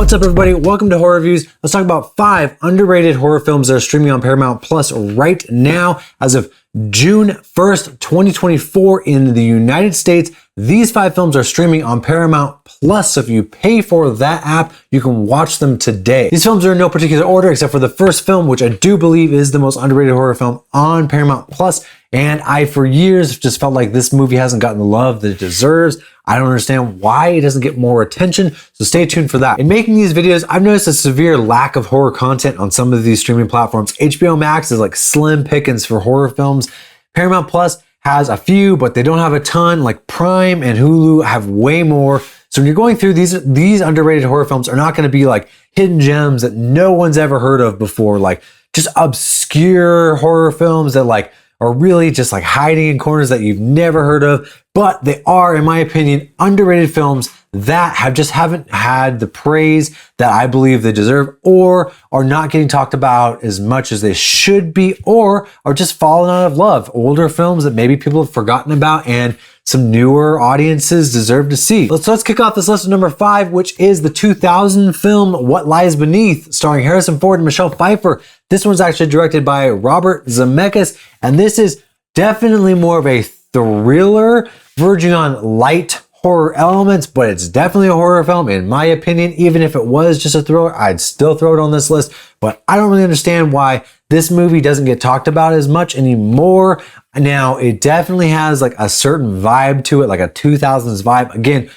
What's up, everybody? Welcome to Horror Reviews. Let's talk about 5 underrated horror films that are streaming on Paramount Plus right now as of June 1st, 2024 in the United States. These 5 films are streaming on Paramount Plus. So if you pay for that app, you can watch them today. These films are in no particular order except for the first film, which I do believe is the most underrated horror film on Paramount Plus. And I, for years, just felt like this movie hasn't gotten the love that it deserves. I don't understand why it doesn't get more attention, so stay tuned for that. In making these videos, I've noticed a severe lack of horror content on some of these streaming platforms. HBO Max is like slim pickings for horror films. Paramount Plus has a few, but they don't have a ton. Like Prime and Hulu have way more. So when you're going through these underrated horror films are not going to be like hidden gems that no one's ever heard of before, like just obscure horror films that like are really just like hiding in corners that you've never heard of, but they are, in my opinion, underrated films that haven't had the praise that I believe they deserve, or are not getting talked about as much as they should be, or are just falling out of love. Older films that maybe people have forgotten about and some newer audiences deserve to see. Let's kick off this list with number 5, which is the 2000 film What Lies Beneath, starring Harrison Ford and Michelle Pfeiffer. This one's actually directed by Robert Zemeckis, and this is definitely more of a thriller, verging on light horror elements, but it's definitely a horror film in my opinion. Even if it was just a thriller, I'd still throw it on this list, but I don't really understand why this movie doesn't get talked about as much anymore. Now, it definitely has like a certain vibe to it, like a 2000s vibe. Again,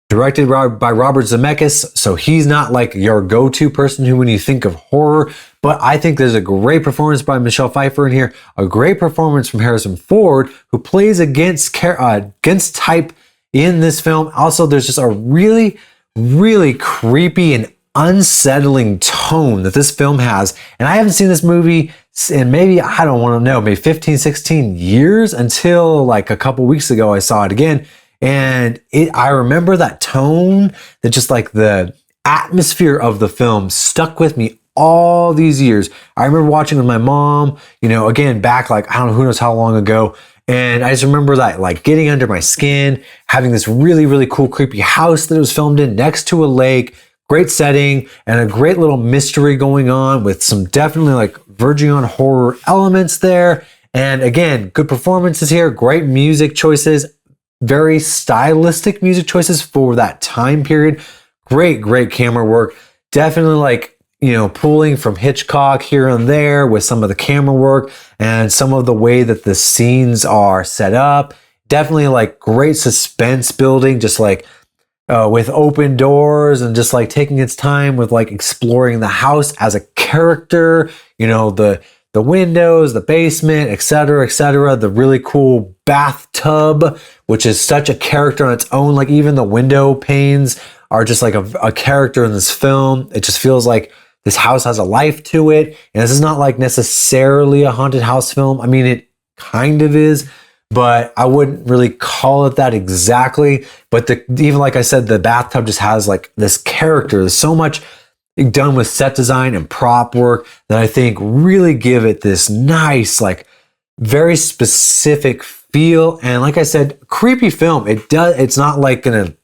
directed by Robert Zemeckis, so he's not like your go-to person who when you think of horror, but I think there's a great performance by Michelle Pfeiffer in here, a great performance from Harrison Ford, who plays against type in this film. Also, there's just a really, really creepy and unsettling tone that this film has. And I haven't seen this movie in maybe, I don't want to know, maybe 15, 16 years until like a couple weeks ago I saw it again. And I remember that tone, that just like the atmosphere of the film stuck with me all these years. I remember watching with my mom, again, back like, I don't know, who knows how long ago. And I just remember that like getting under my skin, having this really, really cool, creepy house that it was filmed in next to a lake, great setting, and a great little mystery going on with some definitely like verging on horror elements there. And again, good performances here, great music choices, very stylistic music choices for that time period. Great camera work. Definitely like, pulling from Hitchcock here and there with some of the camera work and some of the way that the scenes are set up. Definitely like great suspense building, just like with open doors and just like taking its time with like exploring the house as a character, the windows, the basement, etc., the really cool bathtub, which is such a character on its own. Like even the window panes are just like a character in this film. It just feels like this house has a life to it. And this is not like necessarily a haunted house film. I mean, it kind of is, but I wouldn't really call it that exactly. But even like I said, the bathtub just has like this character. There's so much done with set design and prop work that I think really give it this nice, like very specific feel. And like I said, creepy film. It's not like gonna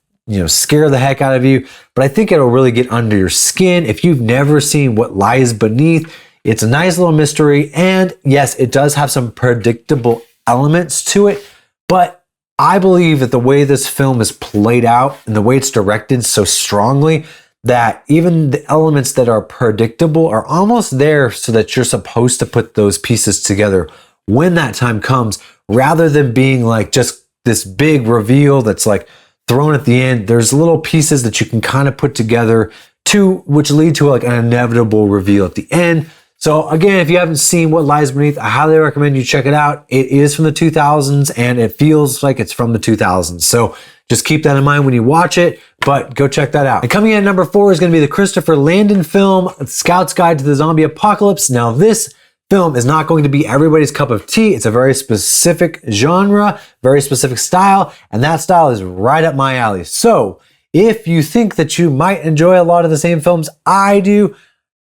scare the heck out of you, but I think it'll really get under your skin. If you've never seen What Lies Beneath, it's a nice little mystery. And yes, it does have some predictable elements to it, but I believe that the way this film is played out and the way it's directed so strongly that even the elements that are predictable are almost there so that you're supposed to put those pieces together when that time comes, rather than being like just this big reveal that's like thrown at the end. There's little pieces that you can kind of put together which lead to like an inevitable reveal at the end. So again, if you haven't seen What Lies Beneath, I highly recommend you check it out. It is from the 2000s and it feels like it's from the 2000s. So just keep that in mind when you watch it, but go check that out. And coming in at number 4 is going to be the Christopher Landon film, Scout's Guide to the Zombie Apocalypse. Now this film is not going to be everybody's cup of tea. It's a very specific genre, very specific style, and that style is right up my alley. So if you think that you might enjoy a lot of the same films I do,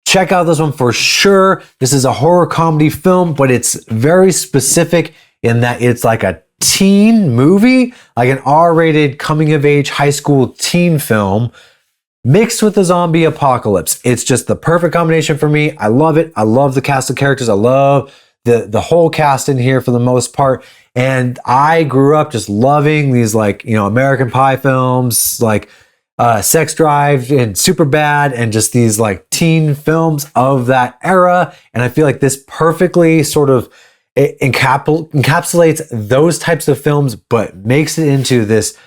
check out this one for sure. This is a horror comedy film, but it's very specific in that it's like a teen movie, like an R-rated coming of age high school teen film mixed with the zombie apocalypse. It's just the perfect combination for me. I love it. I love the cast of characters. I love the whole cast in here for the most part. And I grew up just loving these, like, you know, American Pie films, like Sex Drive and Superbad, and just these like teen films of that era. And I feel like this perfectly sort of encapsulates those types of films, but makes it into this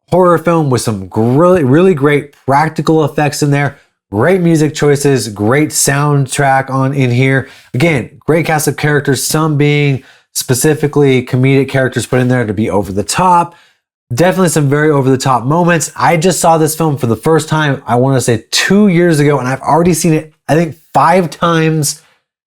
horror film with some really, really great practical effects in there. Great music choices, great soundtrack in here. Again, great cast of characters, some being specifically comedic characters put in there to be over the top. Definitely some very over the top moments. I just saw this film for the first time, I want to say 2 years ago, and I've already seen it, I think 5 times,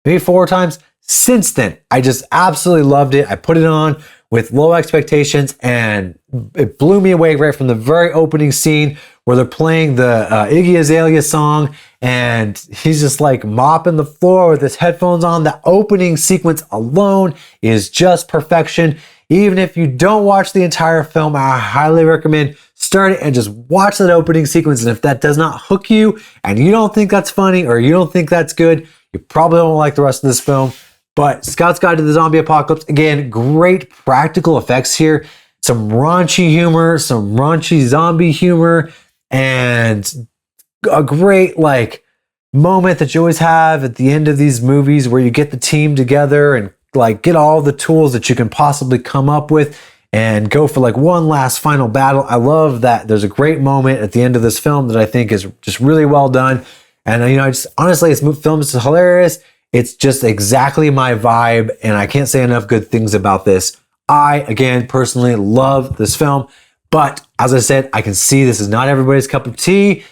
maybe 4 times since then. I just absolutely loved it. I put it on with low expectations, and it blew me away right from the very opening scene where they're playing the Iggy Azalea song, and he's just like mopping the floor with his headphones on. The opening sequence alone is just perfection. Even if you don't watch the entire film, I highly recommend start it and just watch that opening sequence. And if that does not hook you and you don't think that's funny or you don't think that's good, you probably don't like the rest of this film. But Scout's Guide to the Zombie Apocalypse, again, great practical effects here. Some raunchy humor, some raunchy zombie humor, and a great like moment that you always have at the end of these movies where you get the team together and like get all the tools that you can possibly come up with and go for like one last final battle. I love that there's a great moment at the end of this film that I think is just really well done. And you know, I just honestly, this film is hilarious. It's just exactly my vibe, and I can't say enough good things about this. I, again, personally love this film, but as I said, I can see this is not everybody's cup of tea.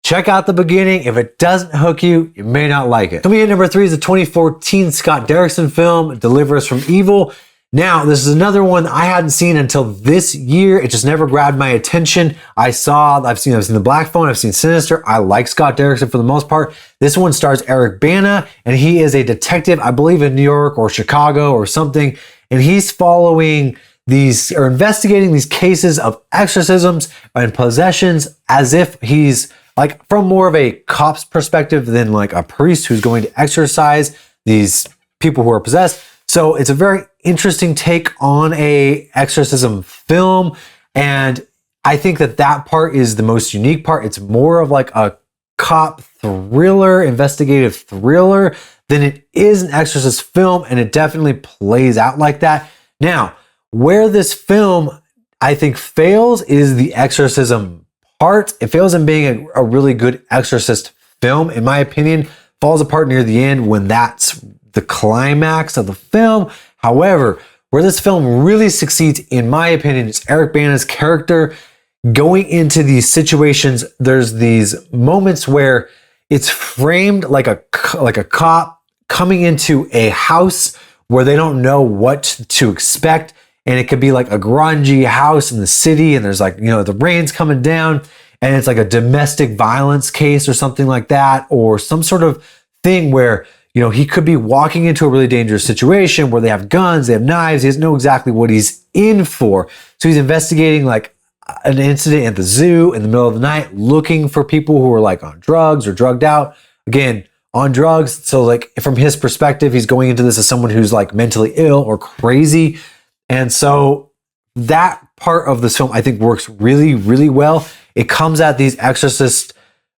Check out the beginning. If it doesn't hook you, you may not like it. Coming in at number 3 is the 2014 Scott Derrickson film, Deliver Us from Evil. Now, this is another one I hadn't seen until this year. It just never grabbed my attention. I've seen The Black Phone, I've seen Sinister. I like Scott Derrickson for the most part. This one stars Eric Bana, and he is a detective, I believe in New York or Chicago or something. And he's following these, or investigating these cases of exorcisms and possessions as if he's like from more of a cop's perspective than like a priest who's going to exorcise these people who are possessed. So it's a very interesting take on a exorcism film. And I think that part is the most unique part. It's more of like a cop thriller, investigative thriller than it is an exorcist film. And it definitely plays out like that. Now, where this film, I think, fails is the exorcism part. It fails in being a really good exorcist film, in my opinion. Falls apart near the end when that's the climax of the film. However, where this film really succeeds, in my opinion, is Eric Bana's character going into these situations. There's these moments where it's framed like a cop coming into a house where they don't know what to expect. And it could be like a grungy house in the city, and there's like, you know, the rain's coming down, and it's like a domestic violence case or something like that, or some sort of thing where, you know, he could be walking into a really dangerous situation where they have guns, they have knives, he doesn't know exactly what he's in for. So he's investigating like an incident at the zoo in the middle of the night, looking for people who are like on drugs or drugged out. Again, on drugs. So like from his perspective, he's going into this as someone who's like mentally ill or crazy. And so that part of this film, I think, works really, really well. It comes at these exorcist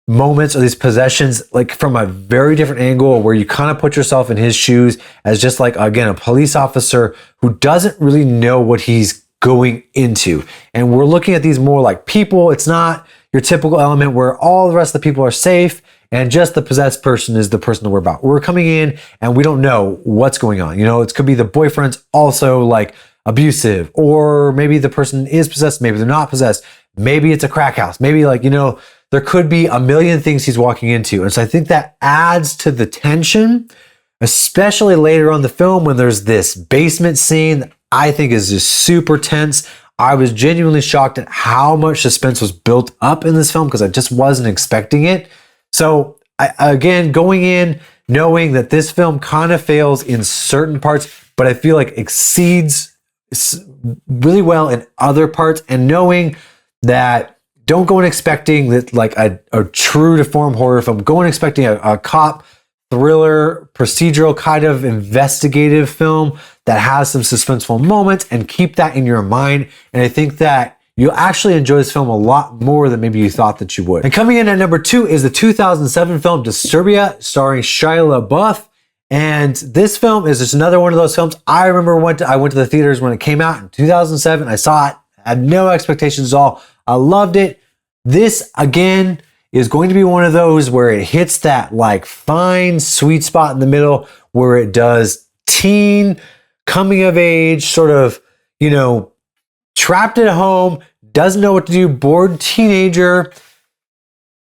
moments or these possessions like from a very different angle, where you kind of put yourself in his shoes as just like, again, a police officer who doesn't really know what he's going into. And we're looking at these more like people. It's not your typical element where all the rest of the people are safe and just the possessed person is the person to worry about. We're coming in and we don't know what's going on. You know, it could be the boyfriend's also like abusive, or maybe the person is possessed, maybe they're not possessed, maybe it's a crack house, maybe like, you know, there could be a million things he's walking into. And so I think that adds to the tension, especially later on in the film when there's this basement scene that I think is just super tense. I was genuinely shocked at how much suspense was built up in this film because I just wasn't expecting it. So again, going in, knowing that this film kind of fails in certain parts, but I feel like exceeds really well in other parts, and knowing that don't go in expecting that like a true to form horror film. Go in expecting a cop thriller, procedural kind of investigative film that has some suspenseful moments, and keep that in your mind. And I think that you'll actually enjoy this film a lot more than maybe you thought that you would. And coming in at number 2 is the 2007 film Disturbia, starring Shia LaBeouf. And this film is just another one of those films. I remember I went to the theaters when it came out in 2007. I saw it, had no expectations at all. I loved it. This, again, is going to be one of those where it hits that like fine sweet spot in the middle where it does teen, coming of age, sort of, you know, trapped at home, doesn't know what to do, bored teenager,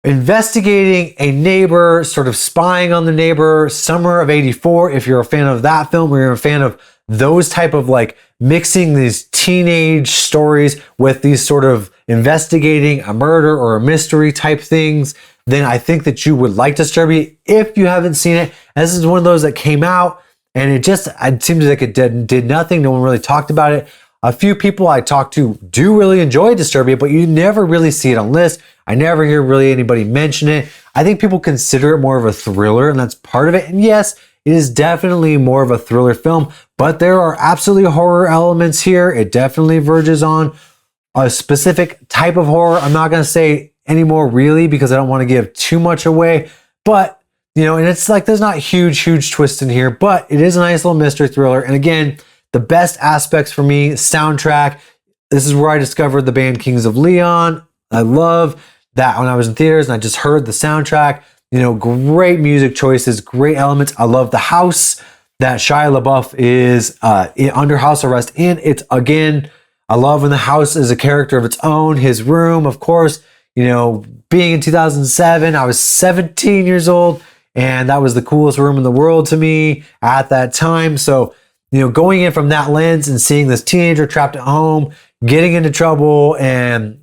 investigating a neighbor, sort of spying on the neighbor. Summer of '84, if you're a fan of that film, or you're a fan of those type of like mixing these teenage stories with these sort of investigating a murder or a mystery type things, then I think that you would like Disturbia if you haven't seen it. And this is one of those that came out and it seemed like it did nothing. No one really talked about it. A few people I talked to do really enjoy Disturbia, but you never really see it on lists. I never hear really anybody mention it. I think people consider it more of a thriller, and that's part of it. And yes, it is definitely more of a thriller film, but there are absolutely horror elements here. It definitely verges on a specific type of horror. I'm not going to say anymore really because I don't want to give too much away, but you know, and it's like there's not huge twists in here, but it is a nice little mystery thriller. And again, the best aspects for me, soundtrack. This is where I discovered the band Kings of Leon. I love that when I was in theaters and I just heard the soundtrack. You know, great music choices, great elements. I love the house that Shia LaBeouf is under house arrest in. It's, again, I love when the house is a character of its own. His room, of course, you know, being in 2007, I was 17 years old, and that was the coolest room in the world to me at that time. So, you know, going in from that lens and seeing this teenager trapped at home, getting into trouble, and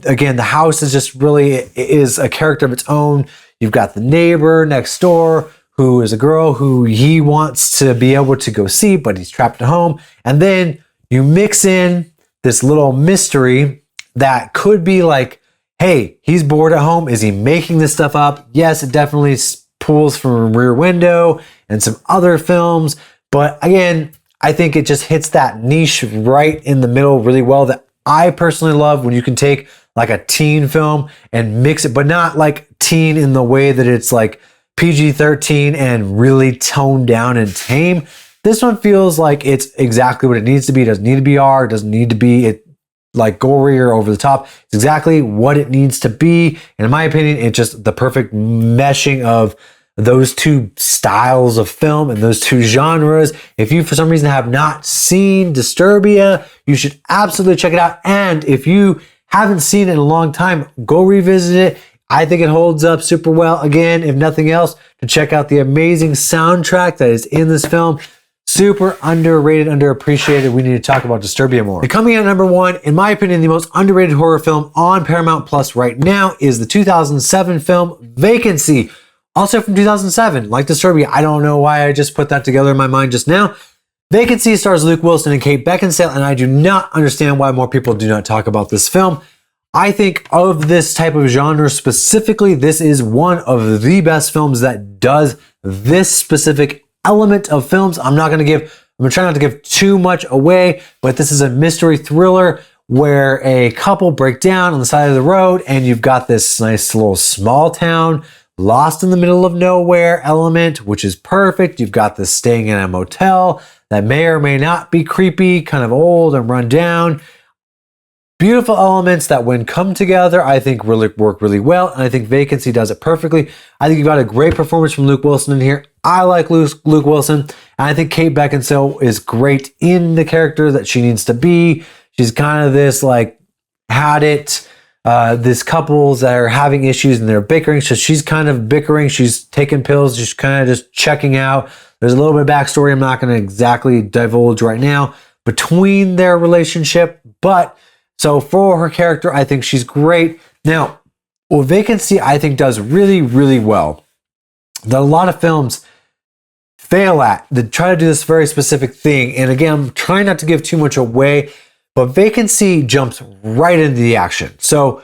again, the house is just really is a character of its own. You've got the neighbor next door who is a girl who he wants to be able to go see, but he's trapped at home. And then you mix in this little mystery that could be like, hey, he's bored at home. Is he making this stuff up? Yes, it definitely pulls from Rear Window and some other films. But again, I think it just hits that niche right in the middle really well that I personally love, when you can take like a teen film and mix it, but not like teen in the way that it's like PG-13 and really toned down and tame. This one feels like it's exactly what it needs to be. It doesn't need to be R. It doesn't need to be like gory or over the top. It's exactly what it needs to be. And in my opinion, it's just the perfect meshing of those two styles of film and those two genres. If you, for some reason, have not seen Disturbia, you should absolutely check it out. And if you haven't seen it in a long time, go revisit it. I think it holds up super well. Again, if nothing else, to check out the amazing soundtrack that is in this film. Super underrated, underappreciated. We need to talk about Disturbia more. And coming in at number 1, in my opinion, the most underrated horror film on Paramount Plus right now is the 2007 film Vacancy. Also from 2007, like Disturbia. I don't know why I just put that together in my mind just now. Vacancy stars Luke Wilson and Kate Beckinsale, and I do not understand why more people do not talk about this film. I think of this type of genre specifically, this is one of the best films that does this specific element of films. I'm going to try not to give too much away, but this is a mystery thriller where a couple break down on the side of the road, and you've got this nice little small town lost in the middle of nowhere element, which is perfect. You've got this staying in a motel that may or may not be creepy, kind of old and run down. Beautiful elements that when come together, I think really work really well. And I think Vacancy does it perfectly. I think you've got a great performance from Luke Wilson in here. I like Luke Wilson. And I think Kate Beckinsale is great in the character that she needs to be. She's kind of this like, this couples that are having issues and they're bickering. So she's kind of bickering. She's taking pills. She's kind of just checking out. There's a little bit of backstory I'm not going to exactly divulge right now between their relationship. But so for her character, I think she's great. Now, what Vacancy I think does really, really well, that a lot of films fail at, they try to do this very specific thing. And again, I'm trying not to give too much away, but Vacancy jumps right into the action. So,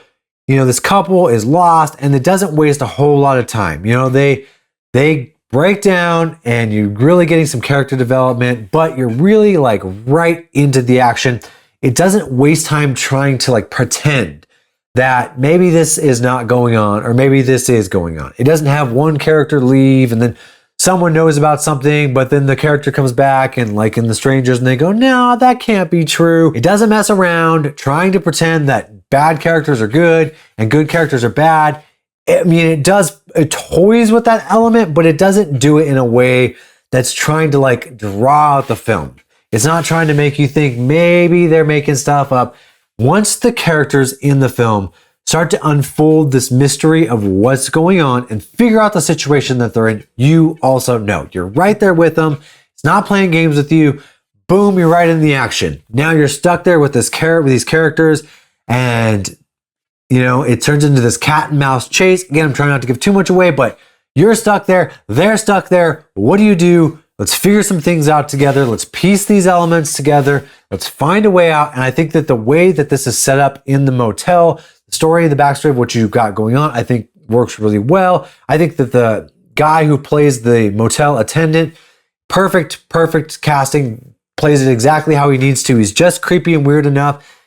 this couple is lost, and it doesn't waste a whole lot of time. They break down and you're really getting some character development, but you're really like right into the action. It doesn't waste time trying to like pretend that maybe this is not going on or maybe this is going on. It doesn't have one character leave and then someone knows about something, but then the character comes back and like in The Strangers and they go, no, that can't be true. It doesn't mess around trying to pretend that bad characters are good and good characters are bad. I mean, it toys with that element, but it doesn't do it in a way that's trying to like draw out the film. It's not trying to make you think maybe they're making stuff up. Once the characters in the film start to unfold this mystery of what's going on and figure out the situation that they're in, you also know. You're right there with them. It's not playing games with you. Boom, you're right in the action. Now you're stuck there with these characters, and it turns into this cat and mouse chase. Again, I'm trying not to give too much away, but you're stuck there. They're stuck there. What do? Let's figure some things out together. Let's piece these elements together. Let's find a way out. And I think that the way that this is set up in the motel, the story, the backstory of what you've got going on, I think works really well. I think that the guy who plays the motel attendant, perfect casting, plays it exactly how he needs to. He's just creepy and weird enough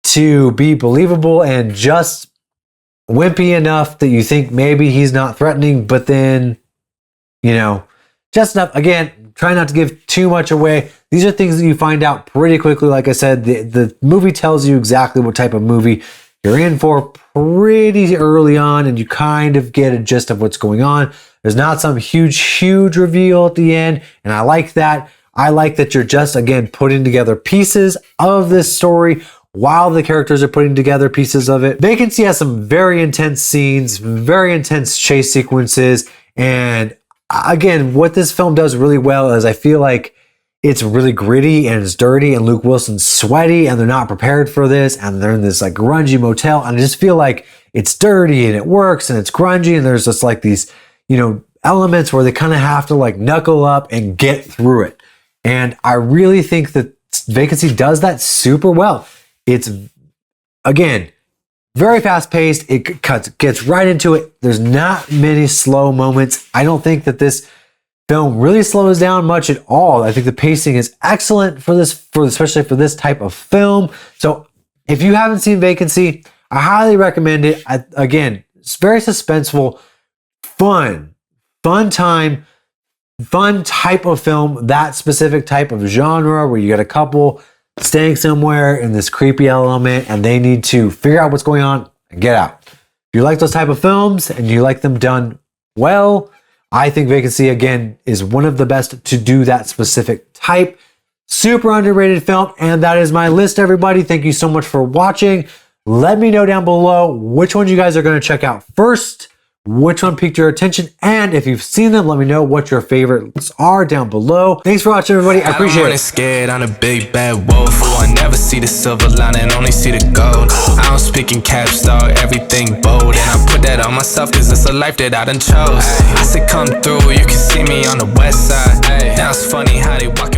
to be believable and just wimpy enough that you think maybe he's not threatening, but then, just enough. Again, try not to give too much away. These are things that you find out pretty quickly. Like I said, the movie tells you exactly what type of movie you're in for pretty early on, and you kind of get a gist of what's going on. There's not some huge reveal at the end, and I like that. I like that you're just, again, putting together pieces of this story while the characters are putting together pieces of it. Vacancy has some very intense scenes, very intense chase sequences. And again, what this film does really well is I feel like it's really gritty and it's dirty, and Luke Wilson's sweaty and they're not prepared for this, and they're in this like grungy motel, and I just feel like it's dirty and it works and it's grungy, and there's just like these, elements where they kind of have to like knuckle up and get through it. And I really think that Vacancy does that super well. It's, again, very fast paced. It gets right into it. There's not many slow moments. I don't think that this film really slows down much at all. I think the pacing is excellent especially for this type of film. So if you haven't seen Vacancy, I highly recommend it. Again, it's very suspenseful, fun time, fun type of film, that specific type of genre where you get a couple staying somewhere in this creepy element and they need to figure out what's going on and get out. If you like those type of films and you like them done well, I think Vacancy, again, is one of the best to do that specific type. Super underrated film, and that is my list, everybody. Thank you so much for watching. Let me know down below which ones you guys are going to check out first, which one piqued your attention, and if you've seen them, let me know what your favorites are down below. Thanks for watching, everybody. I appreciate it. Scared, I'm a big bad wolf. I never see the silver lining, only see the gold. I don't speak in caps, dog, everything bold. And I put that on myself, cause it's a life that I done chose. I said come through, you can see me on the west side. Now it's funny how they walking